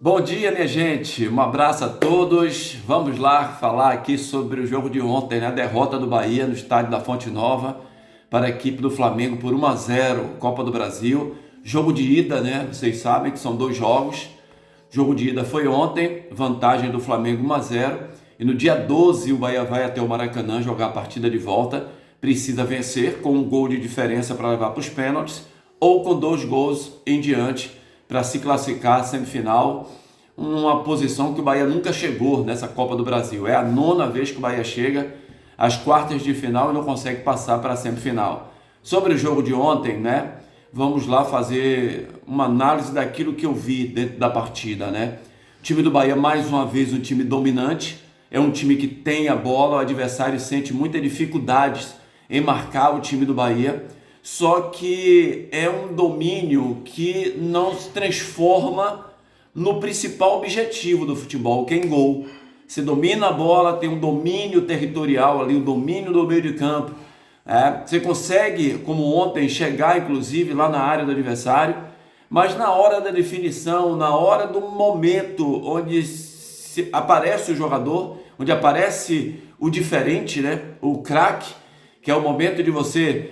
Bom dia, minha gente. Um abraço a todos. Vamos lá falar aqui sobre o jogo de ontem, né? A derrota do Bahia no estádio da Fonte Nova para a equipe do Flamengo por 1-0, Copa do Brasil. Jogo de ida, né? Vocês sabem que são dois jogos. Jogo de ida foi ontem, vantagem do Flamengo 1-0. E no dia 12 o Bahia vai até o Maracanã jogar a partida de volta. Precisa vencer com um gol de diferença para levar para os pênaltis ou com 2 gols em diante para se classificar à semifinal, uma posição que o Bahia nunca chegou nessa Copa do Brasil. É a 9ª vez que o Bahia chega às quartas de final e não consegue passar para a semifinal. Sobre o jogo de ontem, né? Vamos lá fazer uma análise daquilo que eu vi dentro da partida, né? O time do Bahia, mais uma vez, um time dominante. É um time que tem a bola, o adversário sente muitas dificuldades em marcar o time do Bahia. Só que é um domínio que não se transforma no principal objetivo do futebol, que é em gol. Você domina a bola, tem um domínio territorial ali, o domínio do meio de campo. Você consegue, como ontem, chegar inclusive lá na área do adversário, mas na hora da definição, na hora do momento onde aparece o jogador, onde aparece o diferente, né? O craque, que é o momento de você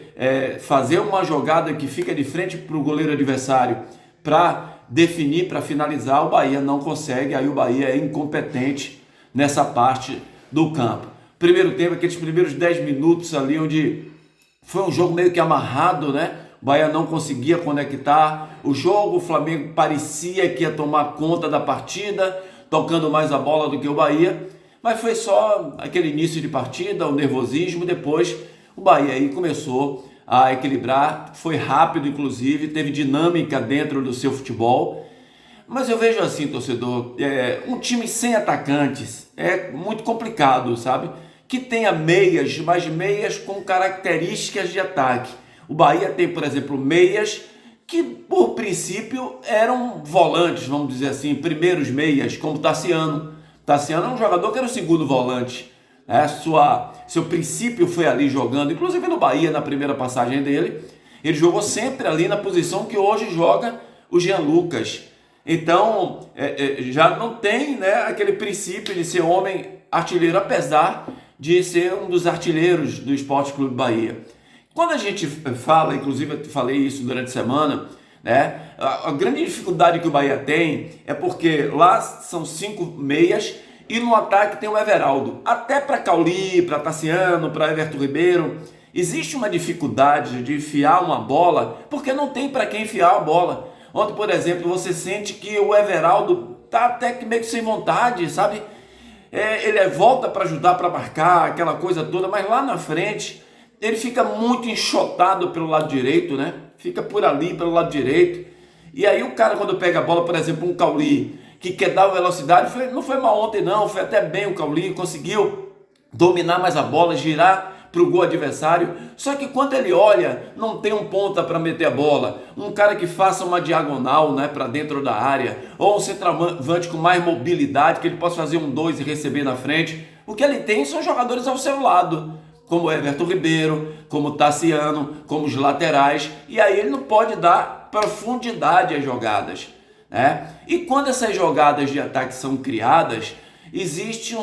fazer uma jogada que fica de frente para o goleiro adversário para definir, para finalizar, o Bahia não consegue, aí o Bahia é incompetente nessa parte do campo. Primeiro tempo, aqueles primeiros 10 minutos ali, onde foi um jogo meio que amarrado, né? O Bahia não conseguia conectar o jogo, o Flamengo parecia que ia tomar conta da partida, tocando mais a bola do que o Bahia, mas foi só aquele início de partida, o nervosismo. Depois o Bahia aí começou a equilibrar, foi rápido inclusive, teve dinâmica dentro do seu futebol. Mas eu vejo assim, torcedor, um time sem atacantes é muito complicado, sabe? Que tenha meias, mas meias com características de ataque. O Bahia tem, por exemplo, meias que por princípio eram volantes, vamos dizer assim, primeiros meias, como Tassiano. Tassiano é um jogador que era o segundo volante. Seu princípio foi ali jogando, inclusive no Bahia, na primeira passagem dele. Ele jogou sempre ali na posição que hoje joga o Jean Lucas. Então, já não tem, né, aquele princípio de ser homem artilheiro, apesar de ser um dos artilheiros do Esporte Clube Bahia. Quando a gente fala, inclusive eu falei isso durante a semana, né, a grande dificuldade que o Bahia tem é porque lá são 5 meias e no ataque tem o Everaldo. Até para Cauli, para Tassiano, para Everton Ribeiro, existe uma dificuldade de enfiar uma bola, porque não tem para quem enfiar a bola. Ontem, por exemplo, você sente que o Everaldo tá até que meio que sem vontade, sabe? Ele volta para ajudar, para marcar, aquela coisa toda, mas lá na frente ele fica muito enxotado pelo lado direito, né? Fica por ali, pelo lado direito. E aí o cara, quando pega a bola, por exemplo, um Cauli, que quer dar velocidade, não foi mal ontem não, foi até bem o Cauli, conseguiu dominar mais a bola, girar para o gol adversário. Só que quando ele olha, não tem um ponta para meter a bola, um cara que faça uma diagonal, né, para dentro da área, ou um centroavante com mais mobilidade, que ele possa fazer um 2 e receber na frente. O que ele tem são jogadores ao seu lado, como Everton Ribeiro, como Tassiano, como os laterais, e aí ele não pode dar profundidade às jogadas, né? E quando essas jogadas de ataque são criadas, existe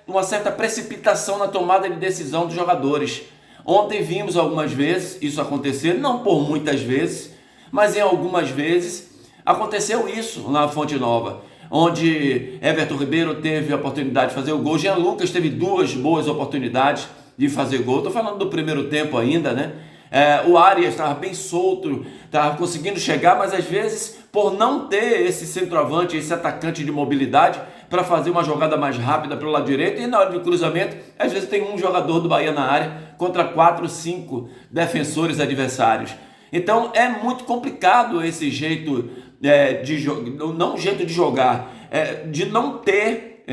uma certa precipitação na tomada de decisão dos jogadores. Ontem vimos algumas vezes isso acontecer, não por muitas vezes, mas em algumas vezes aconteceu isso na Fonte Nova, onde Everton Ribeiro teve a oportunidade de fazer o gol, Jean Lucas teve 2 boas oportunidades de fazer gol. Estou falando do primeiro tempo ainda, né? O Arias estava bem solto, estava conseguindo chegar, mas às vezes, por não ter esse centroavante, esse atacante de mobilidade para fazer uma jogada mais rápida pelo lado direito, e na hora de cruzamento, às vezes tem um jogador do Bahia na área contra 4, 5 defensores adversários. Então é muito complicado esse jeito não jeito de jogar, de não ter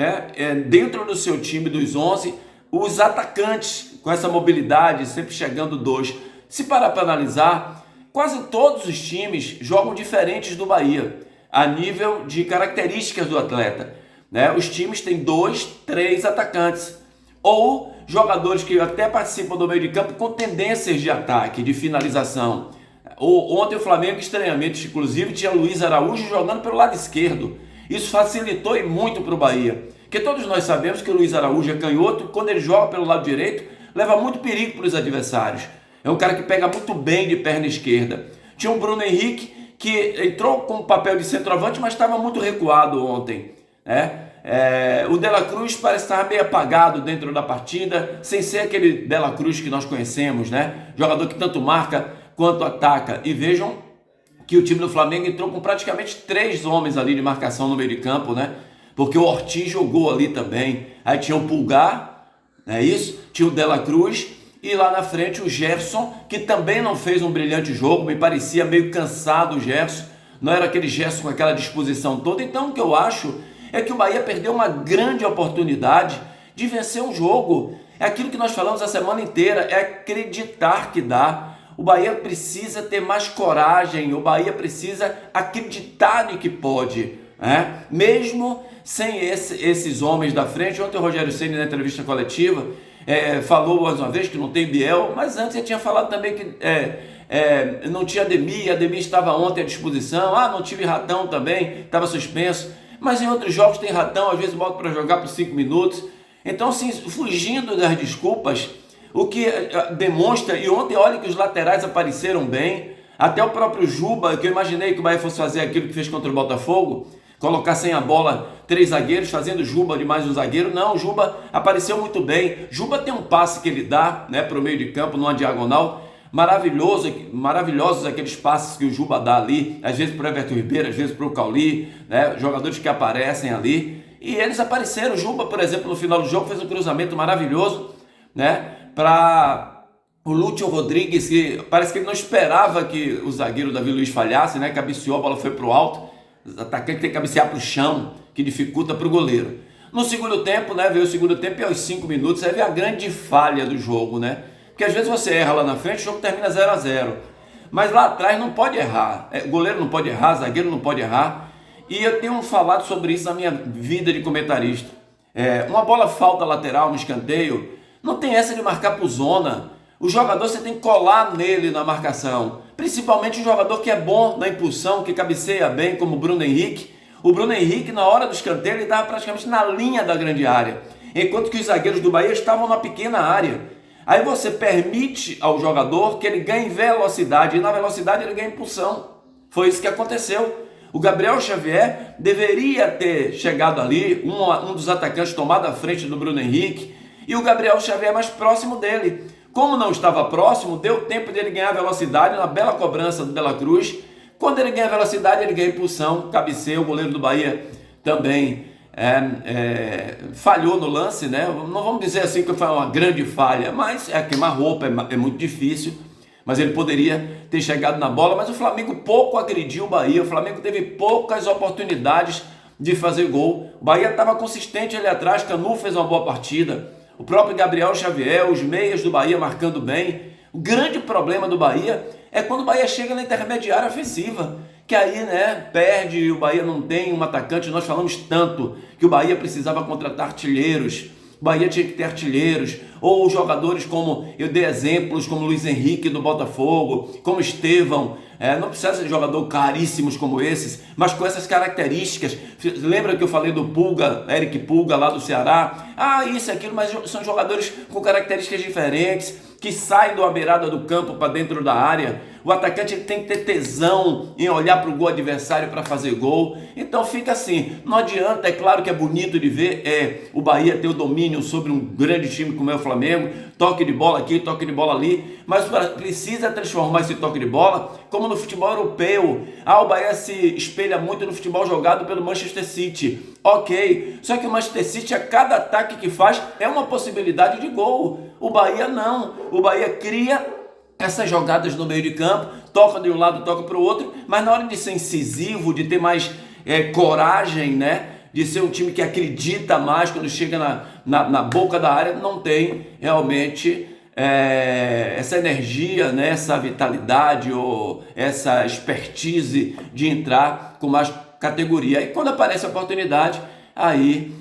dentro do seu time dos 11 os atacantes com essa mobilidade, sempre chegando 2. Se parar para analisar, quase todos os times jogam diferentes do Bahia, a nível de características do atleta, né? Os times têm 2, 3 atacantes, ou jogadores que até participam do meio de campo com tendências de ataque, de finalização. Ontem o Flamengo, estranhamente, inclusive, tinha Luiz Araújo jogando pelo lado esquerdo. Isso facilitou e muito para o Bahia. Porque todos nós sabemos que o Luiz Araújo é canhoto, e quando ele joga pelo lado direito, leva muito perigo para os adversários. É um cara que pega muito bem de perna esquerda. Tinha um Bruno Henrique que entrou com o papel de centroavante, mas estava muito recuado ontem, né? O De La Cruz parece estar meio apagado dentro da partida, sem ser aquele De La Cruz que nós conhecemos, né? Jogador que tanto marca quanto ataca. E vejam que o time do Flamengo entrou com praticamente 3 homens ali de marcação no meio de campo, né? Porque o Ortiz jogou ali também. Aí tinha o Pulgar, não é isso? Tinha o De La Cruz e lá na frente o Gerson, que também não fez um brilhante jogo, me parecia meio cansado o Gerson, não era aquele Gerson com aquela disposição toda. Então o que eu acho é que o Bahia perdeu uma grande oportunidade de vencer um jogo. É aquilo que nós falamos a semana inteira, é acreditar que dá. O Bahia precisa ter mais coragem, o Bahia precisa acreditar em que pode, né? Mesmo sem esses homens da frente. Ontem o Rogério Ceni, na entrevista coletiva, falou mais uma vez que não tem Biel, mas antes ele tinha falado também que não tinha Ademir estava ontem à disposição, não tive Ratão também, estava suspenso, mas em outros jogos tem Ratão, às vezes bota para jogar por 5 minutos, então assim, fugindo das desculpas, o que demonstra, e ontem olha que os laterais apareceram bem, até o próprio Juba, que eu imaginei que o Bahia fosse fazer aquilo que fez contra o Botafogo, colocar sem a bola 3 zagueiros, fazendo Juba de mais um zagueiro. Não, o Juba apareceu muito bem. Juba tem um passe que ele dá, né, para o meio de campo, numa diagonal, maravilhosos aqueles passes que o Juba dá ali, às vezes para o Everton Ribeiro, às vezes para o Cauli, né, jogadores que aparecem ali, e eles apareceram. O Juba, por exemplo, no final do jogo fez um cruzamento maravilhoso, né, para o Lúcio Rodrigues, que parece que ele não esperava que o zagueiro Davi Luiz falhasse, né, cabeceou, a bola foi para o alto. O atacante tem que cabecear para o chão, que dificulta para o goleiro. No segundo tempo, né, veio o segundo tempo e aos 5 minutos aí veio a grande falha do jogo, né? Porque às vezes você erra lá na frente, o jogo termina 0-0. Mas lá atrás não pode errar. Goleiro não pode errar, zagueiro não pode errar. E eu tenho falado sobre isso na minha vida de comentarista. Uma bola falta lateral no escanteio, não tem essa de marcar por zona. O jogador você tem que colar nele na marcação. Principalmente o jogador que é bom na impulsão, que cabeceia bem, como o Bruno Henrique. O Bruno Henrique, na hora do escanteio, ele estava praticamente na linha da grande área, enquanto que os zagueiros do Bahia estavam na pequena área. Aí você permite ao jogador que ele ganhe velocidade, e na velocidade ele ganha impulsão. Foi isso que aconteceu. O Gabriel Xavier deveria ter chegado ali, um dos atacantes tomado à frente do Bruno Henrique, e o Gabriel Xavier mais próximo dele. Como não estava próximo, deu tempo dele ganhar velocidade na bela cobrança do De La Cruz. Quando ele ganha velocidade, ele ganha impulsão, cabeceia. O goleiro do Bahia também falhou no lance, né? Não vamos dizer assim que foi uma grande falha, mas queimar-roupa, é muito difícil. Mas ele poderia ter chegado na bola, mas o Flamengo pouco agrediu o Bahia. O Flamengo teve poucas oportunidades de fazer gol. O Bahia estava consistente ali atrás, Canu fez uma boa partida. O próprio Gabriel Xavier, os meias do Bahia marcando bem. O grande problema do Bahia é quando o Bahia chega na intermediária ofensiva, que aí, né, perde, o Bahia não tem um atacante. Nós falamos tanto que o Bahia precisava contratar artilheiros, o Bahia tinha que ter artilheiros, ou jogadores como, eu dei exemplos, como Luiz Henrique do Botafogo, como Estevão. Não precisa ser jogador caríssimos como esses, mas com essas características. Lembra que eu falei do Pulga, Eric Pulga lá do Ceará? Isso e aquilo, mas são jogadores com características diferentes, que saem da beirada do campo para dentro da área. O atacante ele tem que ter tesão em olhar para o gol adversário para fazer gol. Então fica assim, não adianta. É claro que é bonito de ver o Bahia ter o domínio sobre um grande time como é o Flamengo, toque de bola aqui, toque de bola ali, mas precisa transformar esse toque de bola como no futebol europeu. O Bahia se espelha muito no futebol jogado pelo Manchester City, ok, só que o Manchester City, a cada ataque que faz é uma possibilidade de gol. O Bahia não, o Bahia cria essas jogadas no meio de campo, toca de um lado, toca para o outro, mas na hora de ser incisivo, de ter mais coragem, né, de ser um time que acredita mais quando chega na boca da área, não tem realmente essa energia, né, essa vitalidade ou essa expertise de entrar com mais categoria. E quando aparece a oportunidade, aí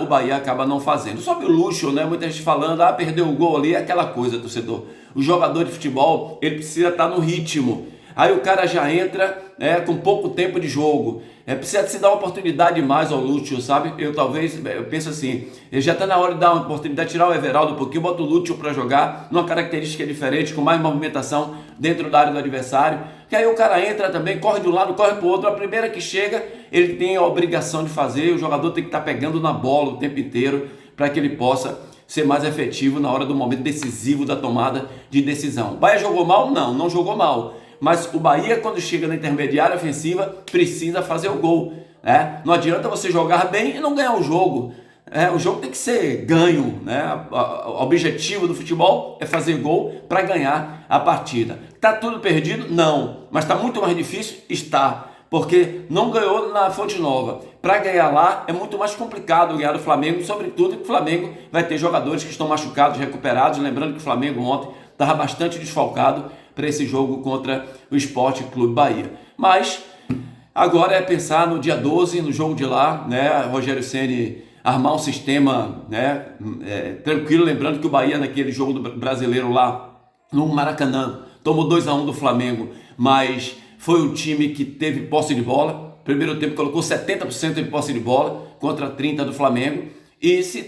o Bahia acaba não fazendo. Sobre o Lucho, né, muita gente falando, perdeu o gol ali, aquela coisa, torcedor. O jogador de futebol, ele precisa estar no ritmo. Aí o cara já entra com pouco tempo de jogo. Precisa se dar uma oportunidade mais ao Lúcio, sabe? Eu penso assim, ele já está na hora de dar uma oportunidade, tirar o Everaldo um pouquinho, bota o Lúcio para jogar, numa característica diferente, com mais movimentação dentro da área do adversário, que aí o cara entra também, corre de um lado, corre para o outro, a primeira que chega, ele tem a obrigação de fazer, o jogador tem que estar pegando na bola o tempo inteiro, para que ele possa ser mais efetivo na hora do momento decisivo da tomada de decisão. O Bahia jogou mal? Não jogou mal. Mas o Bahia, quando chega na intermediária ofensiva, precisa fazer o gol. Não adianta você jogar bem e não ganhar o jogo. O jogo tem que ser ganho. O objetivo do futebol é fazer gol para ganhar a partida. Está tudo perdido? Não. Mas está muito mais difícil? Está. Porque não ganhou na Fonte Nova. Para ganhar lá é muito mais complicado ganhar do Flamengo, sobretudo que o Flamengo vai ter jogadores que estão machucados, recuperados. Lembrando que o Flamengo ontem estava bastante desfalcado para esse jogo contra o Sport Clube Bahia. Mas agora é pensar no dia 12, no jogo de lá, Rogério Ceni armar um sistema tranquilo, lembrando que o Bahia naquele jogo do brasileiro lá no Maracanã tomou 2-1 do Flamengo, mas foi um time que teve posse de bola. Primeiro tempo colocou 70% de posse de bola contra 30% do Flamengo. E se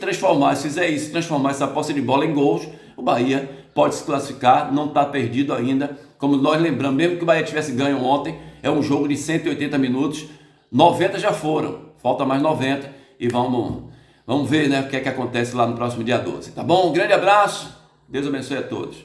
fizer isso, transformar essa posse de bola em gols, o Bahia pode se classificar, não está perdido ainda. Como nós lembramos, mesmo que o Bahia tivesse ganho ontem, é um jogo de 180 minutos, 90 já foram, falta mais 90 e vamos ver o que é que acontece lá no próximo dia 12, tá bom? Um grande abraço, Deus abençoe a todos.